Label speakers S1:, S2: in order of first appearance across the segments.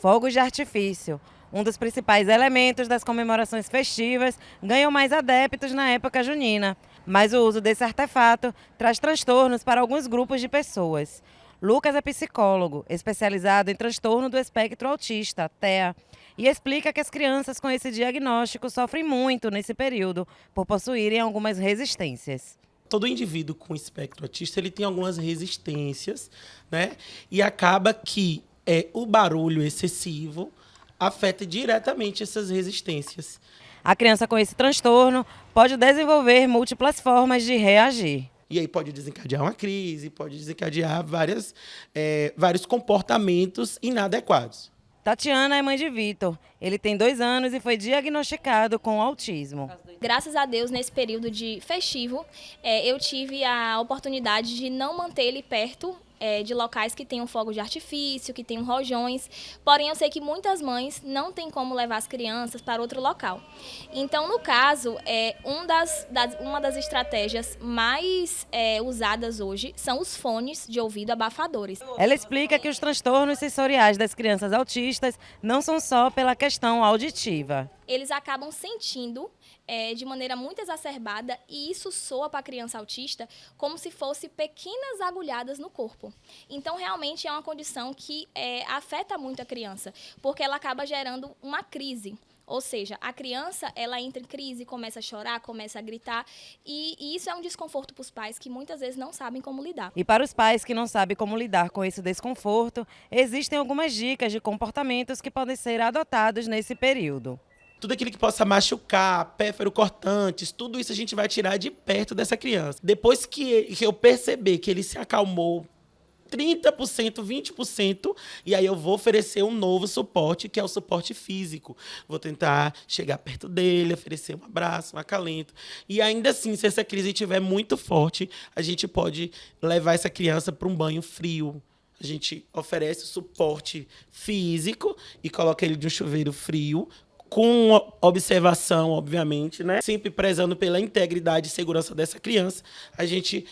S1: Fogos de artifício, um dos principais elementos das comemorações festivas, ganham mais adeptos na época junina, mas o uso desse artefato traz transtornos para alguns grupos de pessoas. Lucas é psicólogo, especializado em transtorno do espectro autista, TEA, e explica que as crianças com esse diagnóstico sofrem muito nesse período, por possuírem algumas resistências.
S2: Todo indivíduo com espectro autista ele tem algumas resistências, né? E acaba que o barulho excessivo afeta diretamente essas resistências.
S1: A criança com esse transtorno pode desenvolver múltiplas formas de reagir.
S2: E aí pode desencadear uma crise, pode desencadear vários comportamentos inadequados.
S1: Tatiana é mãe de Vitor. Ele tem 2 anos e foi diagnosticado com autismo.
S3: Graças a Deus, nesse período de festivo, eu tive a oportunidade de não manter ele perto de locais que tenham fogos de artifício, que tenham rojões. Porém, eu sei que muitas mães não têm como levar as crianças para outro local. Então, no caso, uma das estratégias mais usadas hoje são os fones de ouvido abafadores.
S1: Ela explica que os transtornos sensoriais das crianças autistas não são só pela questão auditiva.
S3: Eles acabam sentindo de maneira muito exacerbada e isso soa para a criança autista como se fosse pequenas agulhadas no corpo. Então, realmente é uma condição que afeta muito a criança, porque ela acaba gerando uma crise. Ou seja, a criança ela entra em crise, começa a chorar, começa a gritar e isso é um desconforto para os pais que muitas vezes não sabem como lidar.
S1: E para os pais que não sabem como lidar com esse desconforto, existem algumas dicas de comportamentos que podem ser adotados nesse período.
S2: Tudo aquilo que possa machucar, pérfuro-cortantes, tudo isso a gente vai tirar de perto dessa criança. Depois que eu perceber que ele se acalmou 30%, 20%, e aí eu vou oferecer um novo suporte, que é o suporte físico. Vou tentar chegar perto dele, oferecer um abraço, um acalento. E ainda assim, se essa crise estiver muito forte, a gente pode levar essa criança para um banho frio. A gente oferece o suporte físico e coloca ele de um chuveiro frio, com observação, obviamente, né? Sempre prezando pela integridade e segurança dessa criança, a gente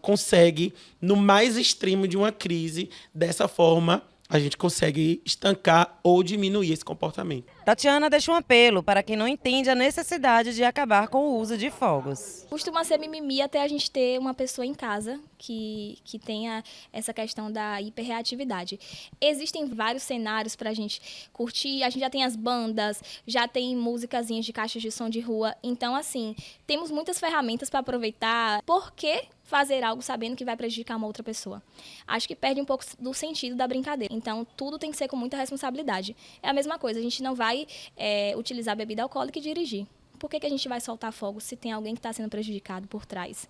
S2: consegue, no mais extremo de uma crise, dessa forma, a gente consegue estancar ou diminuir esse comportamento.
S1: Tatiana deixa um apelo para quem não entende a necessidade de acabar com o uso de fogos.
S3: Costuma ser mimimi até a gente ter uma pessoa em casa que tenha essa questão da hiperreatividade. Existem vários cenários para a gente curtir, a gente já tem as bandas, já tem musicazinhas de caixas de som de rua. Então, assim, temos muitas ferramentas para aproveitar. Por que fazer algo sabendo que vai prejudicar uma outra pessoa? Acho que perde um pouco do sentido da brincadeira. Então, tudo tem que ser com muita responsabilidade. É a mesma coisa, a gente não vai utilizar bebida alcoólica e dirigir. Por que a gente vai soltar fogo se tem alguém que está sendo prejudicado por trás?